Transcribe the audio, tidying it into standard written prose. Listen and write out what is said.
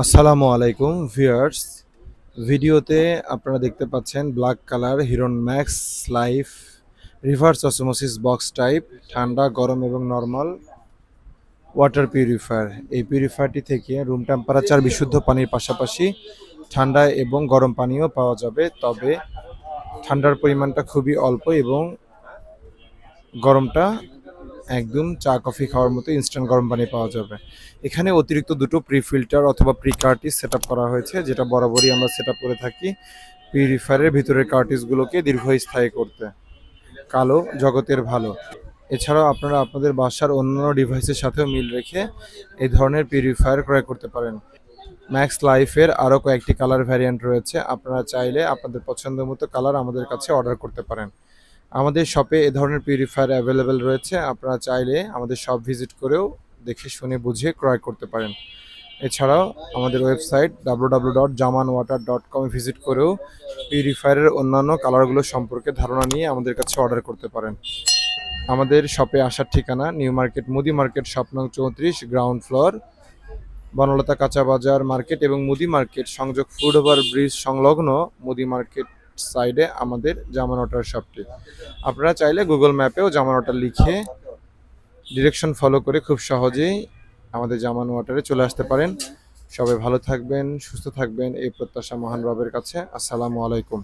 আসসালামু আলাইকুম ভিউয়ার্স। ভিডিওতে আপনারা দেখতে পাচ্ছেন ব্ল্যাক কালার হিরন max life reverse osmosis box type ঠান্ডা গরম এবং নর্মাল ওয়াটার পিউরিফায়ার। এই পিউরিফায়ারটি থেকে রুম টেম্পারেচার বিশুদ্ধ পানির পাশাপাশি ঠান্ডা এবং গরম পানিও পাওয়া যাবে, তবে ঠান্ডার পরিমাণটা খুবই অল্প এবং গরমটা একদম চা কফি খাওয়ার মতো ইনস্ট্যান্ট গরম পানি পাওয়া যাবে। এখানে অতিরিক্ত দুটো প্রি ফিল্টার অথবা প্রি কার্টিস সেট করা হয়েছে, যেটা বরাবরই আমরা সেট করে থাকি পিউরিফায়ারের ভিতরের কার্টিসগুলোকে দীর্ঘস্থায়ী করতে। কালো জগতের ভালো। এছাড়াও আপনারা আপনাদের বাসার অন্যান্য ডিভাইসের সাথেও মিল রেখে এই ধরনের পিউরিফায়ার ক্রয় করতে পারেন। ম্যাক্স লাইফের আরও কয়েকটি কালার ভ্যারিয়েন্ট রয়েছে, আপনারা চাইলে আপনাদের পছন্দ মতো কালার আমাদের কাছে অর্ডার করতে পারেন। আমাদের শপে এ ধরনের পিউরিফায়ার অ্যাভেলেবেল রয়েছে, আপনারা চাইলে আমাদের শপ ভিজিট করেও দেখে শুনে বুঝে ক্রয় করতে পারেন। এছাড়াও আমাদের ওয়েবসাইট www.jamanwater.com ভিজিট করেও পিউরিফায়ারের অন্যান্য কালারগুলো সম্পর্কে ধারণা নিয়ে আমাদের কাছে অর্ডার করতে পারেন। আমাদের শপে আসার ঠিকানা নিউ মার্কেট মুদি মার্কেট শপ নং 34 গ্রাউন্ড ফ্লোর, বনলতা কাঁচা বাজার মার্কেট এবং মুদি মার্কেট সংযোগ ফুড ওভার ব্রিজ সংলগ্ন মুদি মার্কেট সাইডে আমাদের জামান ওয়াটার শপটি। আপনারা চাইলে গুগল ম্যাপেও জামান ওয়াটার লিখে ডিরেকশন ফলো করে খুব সহজেই আমাদের জামান ওয়াটারে চলে আসতে পারেন। সবাই ভালো থাকবেন, সুস্থ থাকবেন এই প্রত্যাশা মহান রবের কাছে। আসসালামু আলাইকুম।